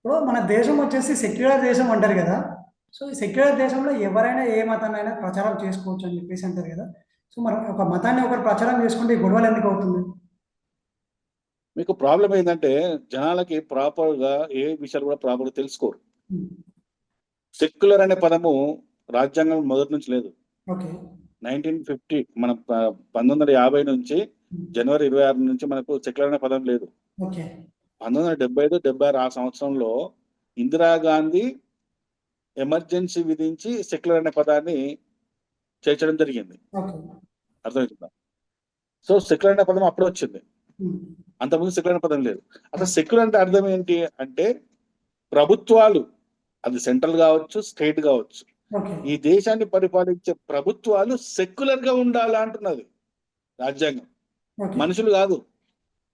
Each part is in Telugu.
ఇప్పుడు మన దేశం వచ్చేసి సెక్యులర్ దేశం అంటారు కదా. సో ఈ సెక్యులర్ దేశంలో ఎవరైనా ఏ మతాన్నైనా ప్రచారం చేసుకోవచ్చు అని చెప్పేసి అంటారు కదా. సో మరి ఒక మతాన్ని ఒకరు ప్రచారం చేసుకుంటే ఈ గొడవలు ఎందుకు అవుతుంది? మీకు ప్రాబ్లం ఏంటంటే జనాలకి ప్రాపర్గా ఏ విషయాలు కూడా ప్రాపర్గా తెలుసుకోరు. ఉమ్, సెక్యులర్ అనే పదము రాజ్యాంగం మొదటి నుంచి లేదు. ఓకే. 1950 మన 1950 నుంచి ఉమ్, జనవరి 26 నుంచి మనకు సెక్యులర్ అనే పదం లేదు. ఓకే. 1975-76 ఆ సంవత్సరంలో ఇందిరాగాంధీ ఎమర్జెన్సీ విధించి సెక్యులర్ అనే పదాన్ని చేర్చడం జరిగింది. ఓకే. అర్థమవుతుందా? సో సెక్యులర్ అనే పదం అప్పుడు వచ్చింది, ఉమ్, అంతకుముందు సెక్యులర్ అనే పదం లేదు. అసలు సెక్యులర్ అంటే అర్థం ఏంటి అంటే ప్రభుత్వాలు, అది సెంట్రల్ కావచ్చు, స్టేట్ కావచ్చు, ఓకే. ఈ దేశాన్ని పరిపాలించే ప్రభుత్వాలు సెక్యులర్ గా ఉండాలి అంటున్నది రాజ్యాంగం, ఓకే. మనుషులు కాదు.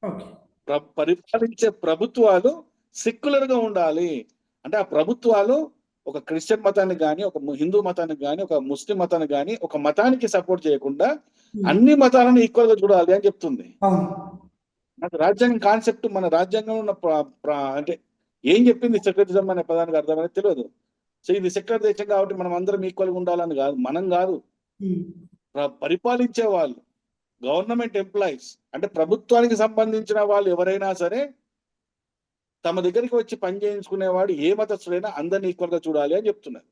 ఓకే. పరిపాలించే ప్రభుత్వాలు సెక్యులర్ గా ఉండాలి అంటే ఆ ప్రభుత్వాలు ఒక క్రిస్టియన్ మతానికి కానీ, ఒక హిందూ మతానికి కానీ, ఒక ముస్లిం మతానికి కానీ, ఒక మతానికి సపోర్ట్ చేయకుండా ఉమ్, అన్ని మతాలను ఈక్వల్ గా చూడాలి అని చెప్తుంది. అవును. నాకు రాజ్యాంగం కాన్సెప్ట్, మన రాజ్యాంగంలో ఉన్న అంటే ఏం చెప్పింది సెక్యులరిజం అనే పదానికి అర్థం అనేది తెలియదు. సో ఇది సెక్యులర్ దేశం కాబట్టి మనం అందరం ఈక్వల్ గా ఉండాలని కాదు, మనం కాదు, ఉమ్, పరిపాలించే వాళ్ళు, గవర్నమెంట్ ఎంప్లాయీస్ అంటే ప్రభుత్వానికి సంబంధించిన వాళ్ళు ఎవరైనా సరే తమ దగ్గరికి వచ్చి పని చేయించుకునేవాడు ఏ మతస్థుడైనా అందరినీ ఈక్వల్ గా చూడాలి అని చెప్తున్నారు.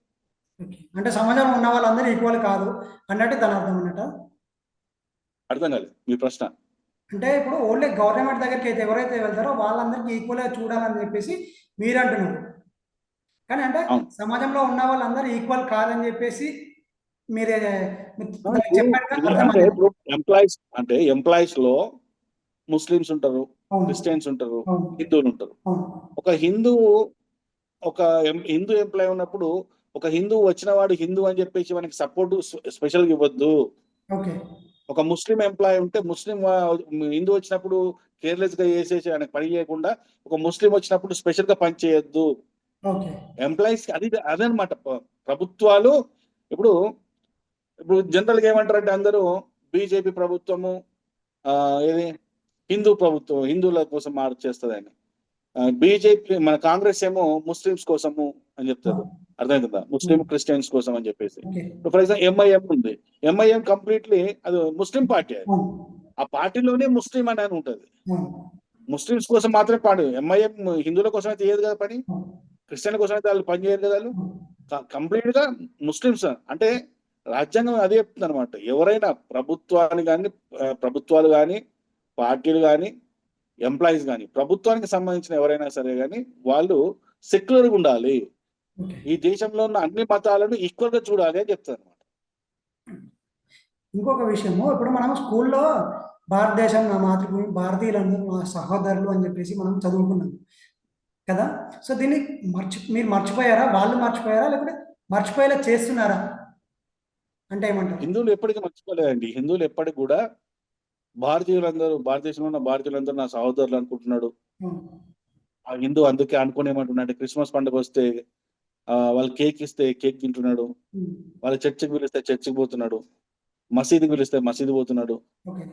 ఓకే. అంటే సమాజంలో ఉన్న వాళ్ళందరూ ఈక్వల్ కాదు అన్నట్టు దాని అర్థం అన్నట్ట. అర్థం కాలేదు మీ ప్రశ్న. అంటే ఇప్పుడు ఓన్లీ గవర్నమెంట్ దగ్గరికి అయితే ఎవరైతే వెళ్తారో వాళ్ళందరికీ ఈక్వల్గా చూడాలని చెప్పేసి మీరు అంటున్నారు. కానీ అంటే అవును. సమాజంలో ఉన్న వాళ్ళందరూ ఈక్వల్ కాదని చెప్పేసి మీరే ఇప్పుడు చెప్పారు కదా, ఇది అర్థం అంటే అనేది. ఇప్పుడు ఎంప్లాయీస్ లో ముస్లిమ్స్ ఉంటారు, అవును. క్రిస్టియన్స్ ఉంటారు, అవును. హిందువులు ఉంటారు. అవును. ఒక హిందూ ఎంప్లాయ్ ఉన్నప్పుడు ఒక హిందువు వచ్చిన వాడు హిందూ అని చెప్పేసి మనకి సపోర్ట్ స్పెషల్ గా ఇవ్వద్దు. ఓకే. ఒక ముస్లిం ఎంప్లాయ్ ఉంటే హిందూ వచ్చినప్పుడు కేర్లెస్ గా చేసేసి ఆయనకు పని చేయకుండా ఒక ముస్లిం వచ్చినప్పుడు స్పెషల్ గా పని చేయొద్దు. ఓకే. ఎంప్లాయీస్ అదనమాట ప్రభుత్వాలు. ఇప్పుడు ఇప్పుడు జనరల్ గా ఏమంటారంటే అందరూ బీజేపీ ప్రభుత్వము ఏది హిందూ ప్రభుత్వం హిందువుల కోసం చేస్తుంది అని, బీజేపీ మన కాంగ్రెస్ ఏమో ముస్లిమ్స్ కోసము అని చెప్తారు. అర్థమవుతుందా? ముస్లిం క్రిస్టియన్స్ కోసం అని చెప్పేసి. ఓకే. ఫర్ ఎగ్జాంపుల్ ఎంఐఎం ఉంది, ఎంఐఎం కంప్లీట్లీ అది ముస్లిం పార్టీ. అది అవును. ఆ పార్టీలోనే ముస్లిం అని ఉంటుంది. అవును. ముస్లిమ్స్ కోసం మాత్రమే పాడు. ఎంఐఎం హిందువుల కోసం అయితే చేయదు కదా పని, అవును. క్రిస్టియన్ల కోసం అయితే వాళ్ళు పని చేయరు కదా. వాళ్ళు కంప్లీట్ గా ముస్లిమ్స్ అంటే రాజ్యాంగం అదే చెప్తుంది అనమాట. ఎవరైనా ప్రభుత్వాలు కానీ, పార్టీలు కానీ, ఎంప్లాయీస్ కానీ, ప్రభుత్వానికి సంబంధించిన ఎవరైనా సరే కానీ వాళ్ళు సెక్యులర్గా ఉండాలి, ఓకే. ఈ దేశంలో ఉన్న అన్ని మతాలను ఈక్వల్ గా చూడాలి అని చెప్తారు అనమాట. ఇంకొక విషయము, ఇప్పుడు మనం స్కూల్లో భారతదేశం నా మాతృభూమి, భారతీయులందరూ నా సహోదరులు అని చెప్పేసి మనం చదువుకున్నాం కదా. సో దీన్ని మీరు మర్చిపోయారా, వాళ్ళు మర్చిపోయారా, లేకపోతే మర్చిపోయేలా చేస్తున్నారా అంటే ఏమంటారు? హిందువులు ఎప్పటికీ మర్చిపోలేదండి. హిందువులు ఎప్పటికి కూడా భారతదేశంలో ఉన్న భారతీయులందరూ నా సహోదరులు అనుకుంటున్నాడు. ఉమ్, ఆ హిందూ అందుకే అనుకుని ఏమంటున్నాడు, క్రిస్మస్ పండుగ వస్తే వాళ్ళు కేక్ ఇస్తే కేక్ తింటున్నాడు, ఉమ్, వాళ్ళ చర్చికి పిలిస్తే చర్చికి పోతున్నాడు, మసీదుకి పిలిస్తే మసీదు పోతున్నాడు. ఓకే.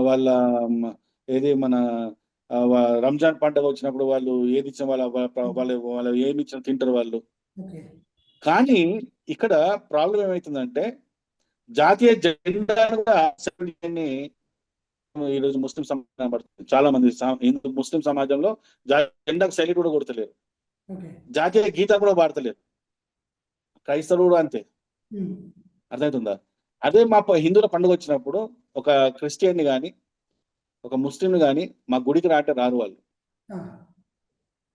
వాళ్ళ ఏది మన రంజాన్ పండుగ వచ్చినప్పుడు వాళ్ళు ఏది ఇచ్చిన వాళ్ళు ఏమి ఇచ్చినా తింటారు వాళ్ళు. ఓకే. కానీ ఇక్కడ ప్రాబ్లం ఏమైతుందంటే జాతీయ జెండాను కూడా ఈరోజు ముస్లిం సమాజం పడుతుంది. చాలా మంది ముస్లిం సమాజంలో జెండాకు సైలెంట్ కూడా కొడతలేరు, ఓకే. జాతీయ గీత కూడా పాడతలేరు. క్రైస్తవులు కూడా అంతే. ఉమ్, అర్థమవుతుందా? అదే మా హిందువుల పండుగ వచ్చినప్పుడు ఒక క్రిస్టియన్ని కానీ, ఒక ముస్లింని కానీ మా గుడికి రారు వాళ్ళు. ఆ,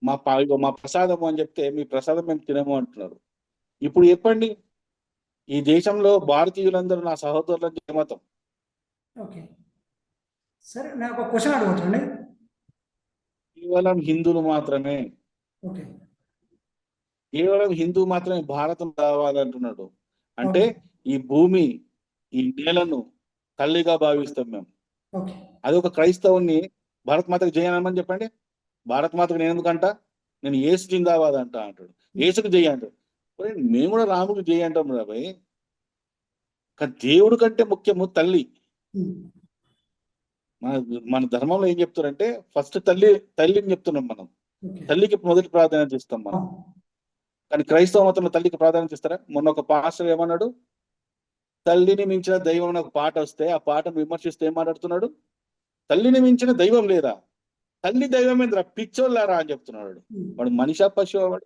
మా ప్రసాదము అని చెప్తే మీ ప్రసాదం మేము తినము అంటున్నారు. ఇప్పుడు చెప్పండి, ఈ దేశంలో భారతీయులందరూ నా సహోదరులు ఏ మతం? ఓకే. సరే, నేను ఒక క్వశ్చన్ అడగవచ్చండి? కేవలం హిందువులు మాత్రమే, ఓకే. కేవలం హిందూ మాత్రమే భారతం కావాలంటున్నాడు. అంటే ఓకే. ఈ భూమి, ఈ నేలను తల్లిగా భావిస్తాం మేము. ఓకే. అది ఒక క్రైస్తవుని భారత్ మాతకు జయనమని చెప్పండి. భారత్ మాతకు నేను ఎందుకంట, నేను ఏసు జిందాబాద్ అంటాడు, ఏసుకు జయ అంటాడు. మేము కూడా రాముడికి జయ అంటాం రా భయ్. కానీ దేవుడు కంటే ముఖ్యము తల్లి. ఉమ్, మన మన ధర్మంలో ఏం చెప్తారంటే ఫస్ట్ తల్లిని చెప్తున్నాం మనం. ఓకే. తల్లికి మొదటి ప్రాధాన్యత ఇస్తాం ఆ! మనం. కానీ క్రైస్తవ మతంలో తల్లికి ప్రాధాన్యత ఇస్తారా? మొన్న ఒక పాస్టర్ ఏమన్నాడు? తల్లిని మించిన దైవం అని ఒక పాట వస్తే, ఆ పాటను విమర్శిస్తూ ఏం మాట్లాడుతున్నాడు? తల్లిని మించిన దైవం లేదా? తల్లి దైవం ఏందిరా పిచ్చోళ్ళారా అని చెప్తున్నాడు. హ్మ్. వాడు మనిషా పశువా వాడు?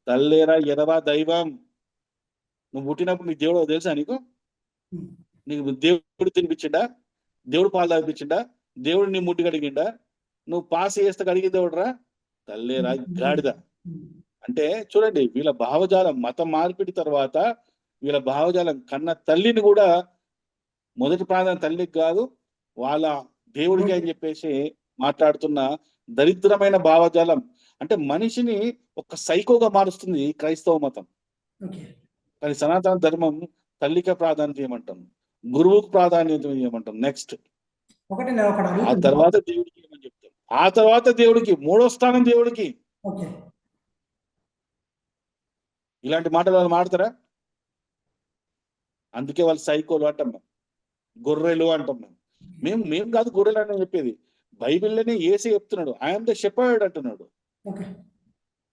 తల్లేరా ఎదవా దైవం. నువ్వు పుట్టినప్పుడు నీ దేవుడు తెలుసా నీకు? హ్మ్. నీకు దేవుడు తినిపించిండా? దేవుడు పాలు తాగిపించిండా? దేవుడు నీ ముడ్డు కడిగిండా? నువ్వు పాస్ చేస్తే కడిగింది ఎవడురా? తల్లేరా గాడిద. హ్మ్. అంటే చూడండి, వీళ్ళ భావజాలం మత మార్పిడి తర్వాత వీళ్ళ భావజాలం కన్న తల్లిని కూడా మొదటి ప్రాధాన్యత తల్లికి కాదు, వాళ్ళ దేవుడికి అని చెప్పేసి మాట్లాడుతున్న దరిద్రమైన భావజాలం. అంటే మనిషిని ఒక సైకోగా మారుస్తుంది ఈ క్రైస్తవ మతం. ఓకే. కానీ సనాతన ధర్మం తల్లికే ప్రాధాన్యత ఇవ్వమంటాం, గురువుకు ప్రాధాన్యత ఇవ్వమంటాం. నెక్స్ట్ ఒకటి నేను ఒకటి ఆ అడుగుతున్నా. తర్వాత దేవుడికి ఏమని చెప్తాం. ఆ తర్వాత దేవుడికి, మూడో స్థానం దేవుడికి. ఓకే. ఇలాంటి మాటలు వాళ్ళు మాడతారా? అందుకే వాళ్ళు సైకోలు అంటాం మేము, గొర్రెలు అంటాం మేము. మేము కాదు గొర్రెలు అని చెప్పేది. బైబిల్లోనే యేసే చెప్తున్నాడు, ఐఎమ్ ద షెపర్డ్ అంటున్నాడు. ఓకే.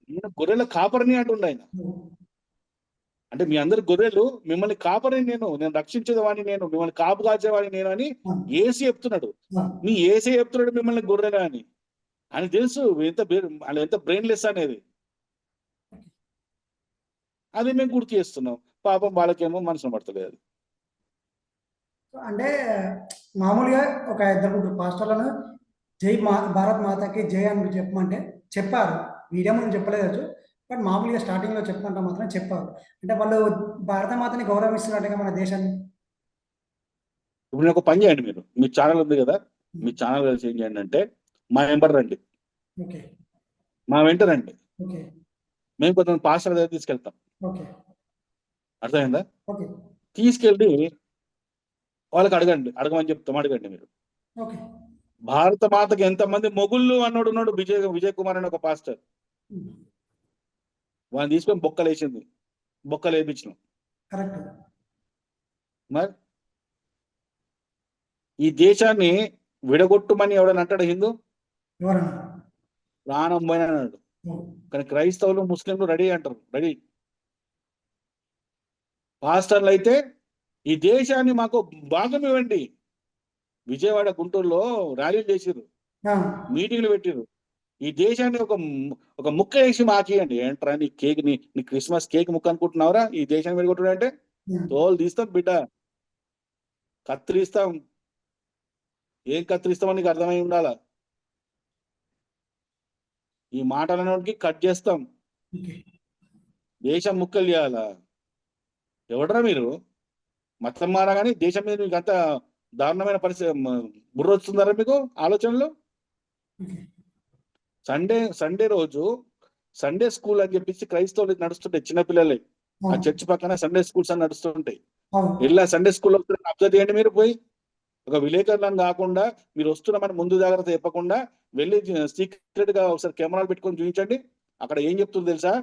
నేను గొర్రెల కాపరిని అంటుండ ఆయన. హ్మ్. అంటే మీ అందరు గొర్రెలు, మిమ్మల్ని కాపరిని నేను రక్షించేవాడిని, నేను మిమ్మల్ని కాపు కాచేవాడిని నేను అని ఆ! ఏసీ చెప్తున్నాడు. ఆ! మీ ఏసీ చెప్తున్నాడు మిమ్మల్ని గొర్రెలా అని. అని తెలుసు వాళ్ళు ఎంత బ్రెయిన్లెస్ అనేది. అది మేము గుర్తు చేస్తున్నాం. పాపం వాళ్ళకేమో మనసును పడతలేదు. అంటే మామూలుగా ఒక ఇద్దరు ముగ్గురు పాస్టర్లను భారత్ మాతాకి జై అని చెప్పమంటే చెప్పారు. మీడియా ముందు చెప్పలేదు. బట్ మామూలుగా స్టార్టింగ్‌లో చెప్పమంటే మాత్రం చెప్పారు. అంటే వాళ్ళు భారత మాతని గౌరవిస్తున్నట్టుగా మన దేశాన్ని. ఇప్పుడు నేను ఒక పని చేయండి, మీరు మీ ఛానల్ ఉంది కదా, మీ హ్మ్. ఛానల్ కలిసి ఏం చేయండి అంటే, మా వెంబడి రండి, ఓకే. మా వెంట రండి. ఓకే. మేము కొంతమంది పాస్టర్ దగ్గర తీసుకెళ్తాం. ఓకే. అర్థమైందా? ఓకే. తీసుకెళ్ళి వాళ్ళకి అడగమని చెప్తాం. అడగండి మీరు. ఓకే. భారత మాతకి ఎంతమంది మొగుళ్ళు అన్నోడు ఉన్నాడు, విజయ్ కుమార్ అని ఒక పాస్టర్. హ్మ్. వాళ్ళని తీసుకొని బొక్కలు వేయించినాం. కరెక్ట్. మరి ఈ దేశాన్ని విడగొట్టుమని ఎవడని అంటాడు హిందూ? ఎవరన్నా? ప్రాణం పోయిన అన్నాడు. హ్మ్. కానీ క్రైస్తవులు, ముస్లింలు రెడీ అంటారు, రెడీ. పాస్టర్లు అయితే ఈ దేశాన్ని మాకు భాగం ఇవ్వండి. విజయవాడ, గుంటూరులో ర్యాలీలు చేసిర్రు, ఆ! మీటింగ్లు పెట్టిర్రు. ఈ దేశాన్ని ఒక ముక్క వేసి మాకియండి. ఏంట్రా నీ కేక్, నీ క్రిస్మస్ కేక్ ముక్క అనుకుంటున్నావురా ఈ దేశాన్ని విడగొట్టుడు అంటే? హ్మ్. తోలు తీస్తాం బిడ్డ, కత్తిరిస్తాం. ఏం కత్తిరిస్తామని నీకు అర్థమై ఉండాలా. ఈ మాటలకి కట్ చేస్తాం, ఓకే. దేశం ముక్కలు చేయాలా? ఎవడరా మీరు? మతం మారగానే దేశం మీద మీకు అంత దారుణమైన పరిస్థితి, బుర్ర వస్తుందారా మీకు ఆలోచనలు? ఓకే. సండే రోజు సండే స్కూల్ అని చెప్పేసి క్రైస్తవులు నడుస్తుంటాయి, చిన్నపిల్లలే. ఆ అవును. చర్చ్ పక్కన సండే స్కూల్స్ అని నడుస్తుంటాయి. అవును. ఇలా సండే స్కూల్లో అబ్జర్వ్ చేయండి మీరు పోయి. ఒక విలేకరులను కాకుండా, మీరు వస్తున్నామని ముందు జాగ్రత్త చెప్పకుండా వెళ్ళి సీక్రెట్ గా ఒకసారి కెమెరాలు పెట్టుకొని చూపించండి. అక్కడ ఏం చెప్తుందో తెలుసా?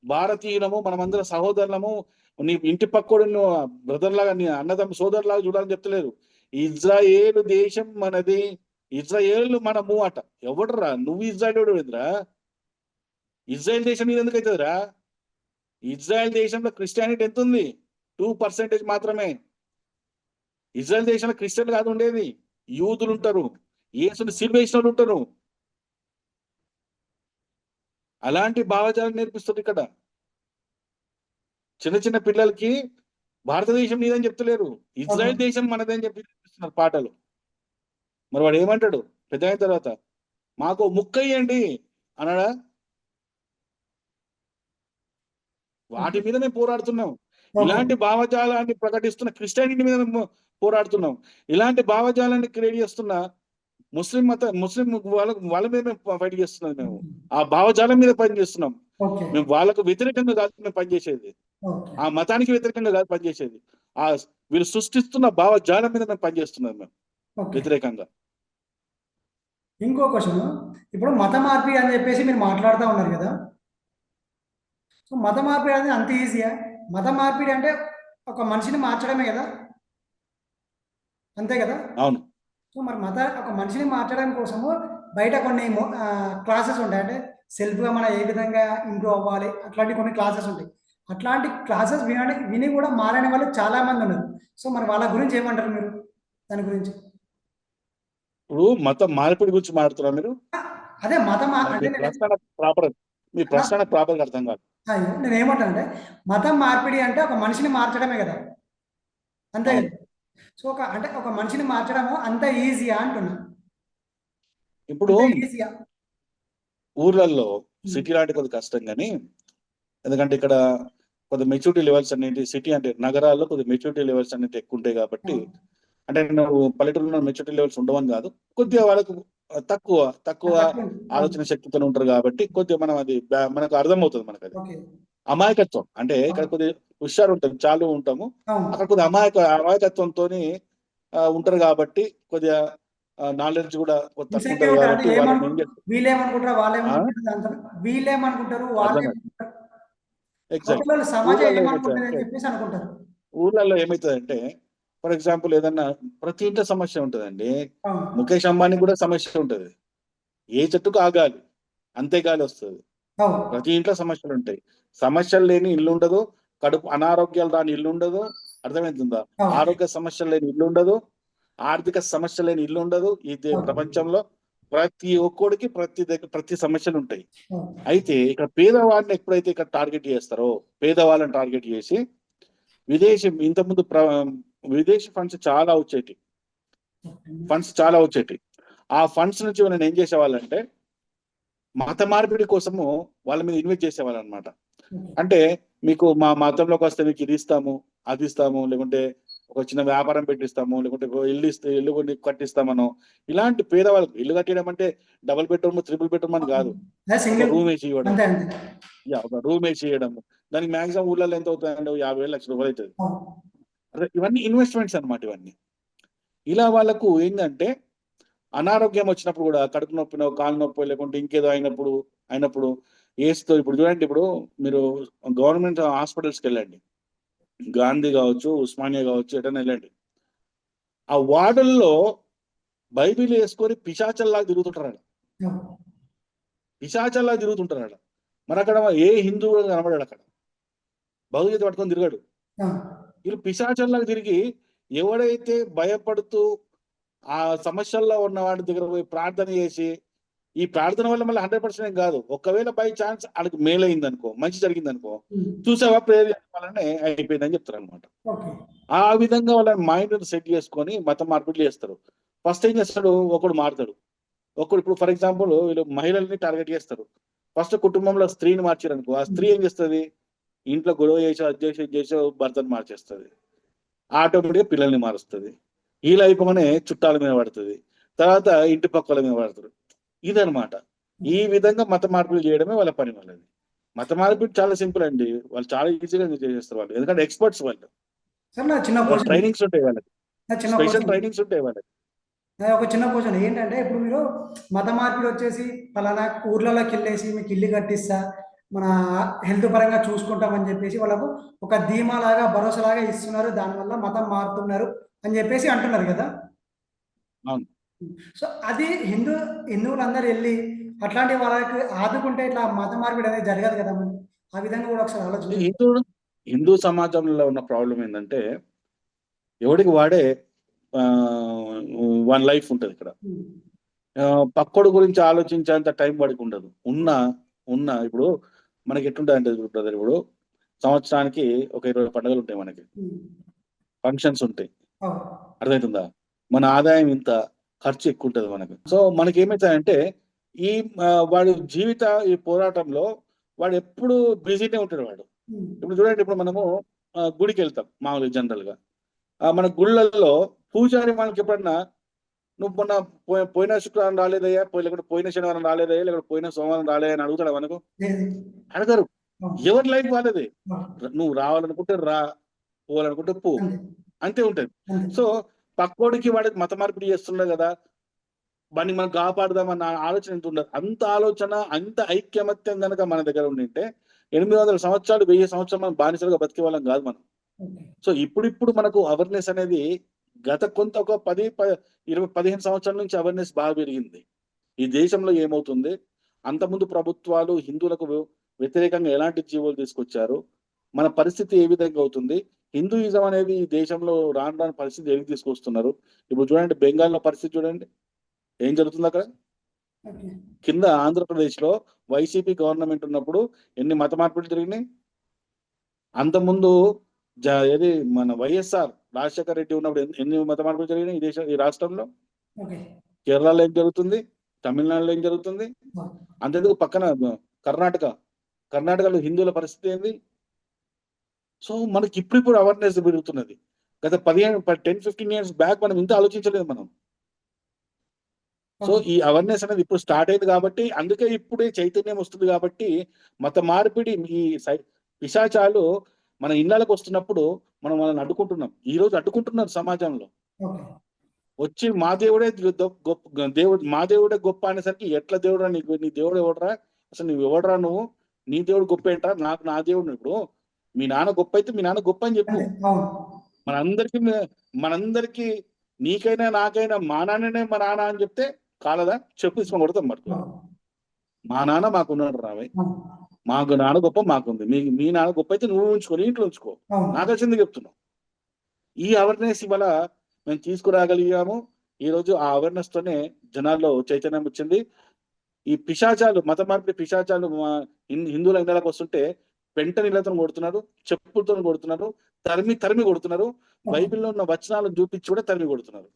భారతీయులము, మనమందరం సహోదరులము, నీ ఇంటి పక్కోడు నువ్వు బ్రదర్ లాగా, నీ అన్నదమ్మ సోదరులాగా చూడాలని చెప్తలేరు. ఇజ్రాయేలు దేశం మనది, ఇజ్రాయేల్ మనము అట. ఎవడరా నువ్వు? ఇజ్రాయేల్ ఏంద్రా? ఇజ్రాయెల్ దేశం మీద ఎందుకు అవుతుందిరా? ఇజ్రాయెల్ దేశంలో క్రిస్టియానిటీ ఎంత ఉంది? 2% మాత్రమే. ఇజ్రాయెల్ దేశంలో క్రిస్టియన్లు కాదు ఉండేది, యూదులు ఉంటారు, యేసుని సిలువేసిన వాళ్ళు ఉంటారు. అలాంటి భావజాలం నేర్పిస్తుంది ఇక్కడ. చిన్న చిన్న పిల్లలకి భారతదేశం నీదని చెప్తలేరు, ఇజ్రాయెల్ దేశం మనదని చెప్పి నేర్పిస్తున్నారు పాటలు. మరి వాడు ఏమంటాడు పెద్ద అయిన తర్వాత? మాకు ముక్క ఇయ్యండి అన్నాడా? వాటి మీద మేము పోరాడుతున్నాం. ఇలాంటి భావజాలాన్ని ప్రకటిస్తున్న క్రిస్టియానిటీ మీద మేము పోరాడుతున్నాం. ఇలాంటి భావజాలాన్ని క్రియేట్ చేస్తున్న ముస్లిం వాళ్ళ మీద మేము ఫైట్ చేస్తున్నాం. మేము ఆ భావజాలం మీద పని చేస్తున్నాం. ఓకే. మేము వాళ్ళకు వ్యతిరేకంగా కాదు మేము పనిచేసేది, ఓకే. ఆ మతానికి వ్యతిరేకంగా కాదు పనిచేసేది, ఆ వీళ్ళు సృష్టిస్తున్న భావజాలం మీద మేము పనిచేస్తున్నాం, మేము ఓకే. వ్యతిరేకంగా. ఇంకో క్వశ్చన్. ఇప్పుడు మత మార్పిడి అని చెప్పేసి మీరు మాట్లాడుతూ ఉన్నారు కదా. సో మత మార్పిడి అనేది అంత ఈజీయా? మత మార్పిడి అంటే ఒక మనిషిని మార్చడమే కదా, అంతే కదా? అవును. సో మరి ఒక మనిషిని మార్చడం కోసము బయట కొన్ని క్లాసెస్ ఉంటాయి. అంటే సెల్ఫ్గా మనం ఏ విధంగా ఇంప్రూవ్ అవ్వాలి అట్లాంటి కొన్ని క్లాసెస్ ఉంటాయి. అట్లాంటి క్లాసెస్ విని కూడా మారని వాళ్ళు చాలా మంది ఉన్నారు. సో మరి వాళ్ళ గురించి ఏమంటారు మీరు దాని గురించి? ఇప్పుడు మతం మార్పిడి గురించి మాట్లాడుతున్నారు మీరు. ఆ, అదే మతం మీ అంటే ప్రశ్న ప్రాపర్ మీ ప్రశ్న ప్రాపర్ అర్థం కాదు. నేను ఏమంటానంటే మతం మార్పిడి అంటే ఒక మనిషిని మార్చడమే కదా, అంతే అవును. కదా. సో అంటే ఒక మనిషిని మార్చడము అంత ఈజీయా అంటున్నా, ఇప్పుడు అంత ఈజీయా? ఊర్లలో సిటీ లాంటి కొద్ది కష్టం కానీ, ఎందుకంటే ఇక్కడ కొద్ది మెచ్యూరిటీ లెవెల్స్ అనేది సిటీ అంటే నగరాల్లో కొద్ది మెచ్యూరిటీ లెవెల్స్ అనేది ఎక్కువ ఉంటాయి కాబట్టి, అంటే నువ్వు పల్లెటూరులో మెచ్యూరిటీ లెవెల్స్ ఉండవని కాదు, కొద్దిగా వాళ్ళకు తక్కువ తక్కువ ఆలోచన శక్తితో ఉంటారు కాబట్టి కొద్దిగా మనం అది మనకు అర్థమవుతుంది మనకు అది ఓకే. అమాయకత్వం. అంటే ఇక్కడ కొద్దిగా హుషారు ఉంటుంది, చాలు ఉంటాము, అవును. అక్కడ కొద్దిగా అమాయకత్వంతో ఉంటారు కాబట్టి కొద్దిగా నాలెడ్జ్ కూడా తక్కువ ఇన్సెక్యూర్ ఉంటది ఉంటారు. అంటే కాబట్టి వాళ్ళని ఏం చేస్తారు వీళ్ళేమనుకుంటారు, ఆ? వాళ్ళేమనుకుంటారు, వీళ్ళేమనుకుంటారు, అర్థం కాదు. వాళ్ళేమనుకుంటారు, ఎగ్జాక్ట్. అవతల సమాజం ఊర్లలో ఏమనుకుంటుంది ఏమవుతుందంటే అని చెప్పేసి అనుకుంటారు. ఊర్లలో ఏమవుతుందంటే ఫర్ ఎగ్జాంపుల్ ఏదన్నా ప్రతి ఇంట్లో సమస్య ఉంటుందండి. అవును. ముఖేష్ అంబానీ కూడా సమస్య ఉంటది. ఏ చెట్టుకు ఆ గాలి, అంతే గాలి వస్తుంది. అవును. ప్రతి ఇంట్లో సమస్యలు ఉంటాయి. సమస్యలు లేని ఇల్లు ఉండదు, కడుపు అనారోగ్యాలు రాని ఇల్లు ఉండదు. అర్థమవుతుందా? అవును. ఆరోగ్య సమస్యలు లేని ఇల్లు ఉండదు, ఆర్థిక సమస్య లేని ఇల్లు ఉండదు. ఈ అవును. ప్రపంచంలో ప్రతి ఒక్కడికి ప్రతి సమస్యలు ఉంటాయి. అవును. అయితే ఇక్కడ పేదవాడిని ఎప్పుడైతే ఇక్కడ టార్గెట్ చేస్తారో, పేదవాళ్ళని టార్గెట్ చేసి ఇంతకుముందు విదేశీ ఫండ్స్ చాలా వచ్చేటి. ఆ ఫండ్స్ నుంచి మనం ఏం చేసేవాళ్ళంటే మత మార్పిడి కోసము వాళ్ళ మీద ఇన్వెస్ట్ చేసేవాళ్ళు అనమాట. అంటే మీకు మా మతంలోకి వస్తే మీకు ఇది ఇస్తాము, అది ఇస్తాము, లేకుంటే ఒక చిన్న వ్యాపారం పెట్టిస్తాము, లేకుంటే ఇల్లు కొన్ని కట్టిస్తామనో, ఇలాంటి పేదవాళ్ళకు ఇల్లు కట్టడం అంటే డబుల్ బెడ్రూమ్, త్రిబుల్ బెడ్రూమ్ అని కాదు, ఒక సింగిల్. రూమ్ వేసి ఇవ్వడం. అంతే అంతే. ఒక రూమ్ వేసి ఇవ్వడం, దానికి మాక్సిమం ఊళ్ళలో ఎంత అవుతుందండి? 50,000 లక్షల రూపాయలు అవుతుంది. అవును. అదే ఇవన్నీ ఇన్వెస్ట్మెంట్స్ అనమాట. ఇవన్నీ ఇలా వాళ్ళకు ఏంటంటే అనారోగ్యం వచ్చినప్పుడు కూడా కడుపు నొప్పినో, కాలు నొప్పి, లేకుంటే ఇంకేదో అయినప్పుడు ఏస్తో ఇప్పుడు చూడండి, ఇప్పుడు మీరు గవర్నమెంట్ హాస్పిటల్స్కి వెళ్ళండి, గాంధీ కావచ్చు, ఉస్మానియా కావచ్చు, ఎటైనా వెళ్ళండి, ఆ వార్డుల్లో బైబిల్ వేసుకొని పిశాచల్లాగా తిరుగుతుంటారు. అవును. పిశాచల్లాగా తిరుగుతుంటారు. మరి అక్కడ ఏ హిందువు కూడా కనబడాడు, అక్కడ భగవద్గీత పట్టుకొని తిరగాడు. అవును. వీళ్ళు పిశాచల్లాగా తిరిగి ఎవడైతే భయపడుతూ ఆ సమస్యల్లో ఉన్న వాడి దగ్గర పోయి ప్రార్థన చేసి, ఈ ప్రార్థన వల్ల మళ్ళీ 100% ఏం కాదు, ఒకవేళ బై ఛాన్స్ వాళ్ళకి మేలైంది అనుకో, మంచి జరిగింది అనుకో, చూసావా ప్రేయర్ చేయడం వల్లనే అయిపోయిందని చెప్తారు అనమాట. ఓకే. ఆ విధంగా వాళ్ళ మైండ్ సెట్ చేసుకొని మత మార్పిడి చేస్తారు. ఫస్ట్ ఏం చేస్తాడు, ఒకడు మారుతాడు. ఒకడు ఇప్పుడు ఫర్ ఎగ్జాంపుల్ వీళ్ళు మహిళల్ని టార్గెట్ చేస్తారు. ఫస్ట్ కుటుంబంలో స్త్రీని మార్చారు అనుకో, ఆ స్త్రీ ఏం చేస్తుంది, ఇంట్లో గొడవ చేసి అది చేసి ఇది చేసి భర్తను మార్చేస్తుంది. ఆటోమేటిక్గా పిల్లల్ని మారుస్తుంది. ఈ అయిపోగానే చుట్టాల మీద పడుతుంది, తర్వాత ఇంటి పక్కల మీద పడుతుంది. ఇదనమాట. ఈ విధంగా మత మార్పులు చేయడమే వాళ్ళ పని. వాళ్ళది మత మార్పిడి చాలా సింపుల్ అండి, వాళ్ళు చాలా ఈజీగా చేసేస్తారు వాళ్ళు, ఎందుకంటే ఎక్స్పర్ట్స్ వాళ్ళు. సార్ నా చిన్న క్వశ్చన్, ట్రైనింగ్స్ ఉంటాయి వాళ్ళకి, నా చిన్న స్పెషల్ క్వశ్చన్, ట్రైనింగ్స్ ఉంటాయి వాళ్ళకి. ఒక చిన్న క్వశ్చన్ ఏంటంటే ఇప్పుడు మీరు మత మార్పిడి వచ్చేసి పలానా ఊర్లలోకి వెళ్ళేసి మీకు ఇల్లు కట్టిస్తా, మన హెల్త్ పరంగా చూసుకుంటామని చెప్పేసి వాళ్ళకు ఒక ధీమా లాగా భరోసా లాగా ఇస్తున్నారు, దానివల్ల మతం మారుతున్నారు అని చెప్పేసి అంటున్నారు కదా. అవును. సో అది హిందువులందరూ వెళ్ళి అట్లాంటి వాళ్ళకి ఆదుకుంటే ఇట్లా మత మార్పిడి అనేది జరగదు కదా మరి. ఆ విధంగా కూడా ఒకసారి ఆలోచించండి. హిందూ సమాజంలో ఉన్న ప్రాబ్లం ఏంటంటే ఎవడికి వాడే వన్ లైఫ్ ఉంటుంది ఇక్కడ. పక్కోడు గురించి ఆలోచించేంత టైం వాడికి ఉండదు. ఉన్న ఇప్పుడు మనకి ఎట్లుంటుంది అంటే బ్రదర్, ఇప్పుడు సంవత్సరానికి ఒక 20 పండుగలు ఉంటాయి, మనకి ఫంక్షన్స్ ఉంటాయి. అర్థమవుతుందా? మన ఆదాయం ఇంత, ఖర్చు ఎక్కువ ఉంటుంది మనకు. సో మనకి ఏమవుతాయంటే ఈ వాడి ఈ పోరాటంలో వాడు ఎప్పుడు బిజీనే ఉంటాడు వాడు. ఇప్పుడు చూడండి, ఇప్పుడు మనము గుడికి వెళ్తాం మామూలుగా జనరల్ గా. మన గుళ్ళల్లో పూజారి మనకి ఎప్పుడన్నా నువ్వు మొన్న పోయిన శుక్రవారం రాలేదయ్యా, లేకపోతే పోయిన శనివారం రాలేదయ్యా, లేకపోతే పోయిన సోమవారం రాలేదా అని అడుగుతాడా మనకు? అడగరు. ఎవరి లైఫ్ వాళ్ళది. నువ్వు రావాలనుకుంటే రా, పోవాలనుకుంటే పో, అంతే ఉంటది. సో పక్కోడికి వాడికి మత మార్పిడి చేస్తున్నాడు కదా, వాడిని మనం కాపాడుదామన్న ఆలోచన ఎంత ఉండదు. అంత ఆలోచన, అంత ఐక్యమత్యం కనుక మన దగ్గర ఉండింటే 800 సంవత్సరాలు 1000 సంవత్సరాలు మనం బానిసలుగా బతికే వాళ్ళం కాదు మనం. సో ఇప్పుడు మనకు అవేర్నెస్ అనేది గత ఒక 15 సంవత్సరాల నుంచి అవేర్నెస్ బాగా పెరిగింది. ఈ దేశంలో ఏమవుతుంది, అంతకుముందు ప్రభుత్వాలు హిందువులకు వ్యతిరేకంగా ఎలాంటి జీవోలు తీసుకొచ్చారు, మన పరిస్థితి ఏ విధంగా అవుతుంది, హిందూయిజం అనేది ఈ దేశంలో రాను రాని పరిస్థితి ఏమి తీసుకొస్తున్నారు. ఇప్పుడు చూడండి బెంగాల్లో పరిస్థితి చూడండి ఏం జరుగుతుంది అక్కడ. ఓకే. కింద ఆంధ్రప్రదేశ్ లో వైసీపీ గవర్నమెంట్ ఉన్నప్పుడు ఎన్ని మత మార్పిడులు జరిగినాయి. అంతకుముందు ఏది మన వైఎస్ఆర్ రాజశేఖర రెడ్డి ఉన్నప్పుడు ఎన్ని మత మార్పులు జరిగినాయి ఈ రాష్ట్రంలో. ఓకే. కేరళలో ఏం జరుగుతుంది, తమిళనాడులో ఏం జరుగుతుంది, అంతేందుకు పక్కన కర్ణాటకలో హిందువుల పరిస్థితి ఏంది. సో మనకి ఇప్పుడు అవేర్నెస్ పెరుగుతున్నది. గత 10-15 years బ్యాక్ మనం ఇంత ఆలోచించలేదు మనం. సో ఈ అవేర్నెస్ అనేది ఇప్పుడు స్టార్ట్ అయింది కాబట్టి, అందుకే ఇప్పుడే చైతన్యం వస్తుంది కాబట్టి మత మార్పిడి ఈ పిశాచాలు మన ఇళ్ళకు వస్తున్నప్పుడు మనం వాళ్ళని అడ్డుకుంటున్నాం. ఈ రోజు అడ్డుకుంటున్నారు సమాజంలో. ఓకే. వచ్చి మా దేవుడే గొప్ప దేవుడు, మా దేవుడే గొప్ప అనేసరికి ఎట్లా దేవుడా నీకు, నీ దేవుడు ఎవడరా, అసలు నువ్వు ఎవడరా, నువ్వు నీ దేవుడు గొప్ప ఏంట్రా, నాకు నా దేవుడు. ఇప్పుడు మీ నాన్న గొప్ప అయితే మీ నాన్న గొప్ప అని చెప్పు. మనందరికి నీకైనా నాకైనా మా నాన్ననే మా నాన్న అని చెప్తే కాలదా, చెప్పు తీసుకొని కొడతాం మటుకు. మా నాన్న మాకున్నాడు రావే, మాకు నాన్న గొప్ప మాకుంది, మీ నాన్న గొప్ప అయితే నువ్వు ఉంచుకో, ఇంట్లో ఉంచుకో, నాకు వచ్చింది చెప్తున్నావు. ఈ అవేర్నెస్ ఇవాళ మేము తీసుకురాగలిగాము. ఈ రోజు ఆ అవేర్నెస్ తోనే జనాల్లో చైతన్యం వచ్చింది. ఈ పిశాచాలు, మత మార్పిడి పిశాచాలు హిందువుల ఇళ్ళకి వస్తుంటే పెంట నీళ్ళతో కొడుతున్నారు, చెప్పులతో కొడుతున్నారు, తరిమి కొడుతున్నారు, బైబిల్లో ఉన్న వచనాలను చూపించి కూడా తరిమి కొడుతున్నారు.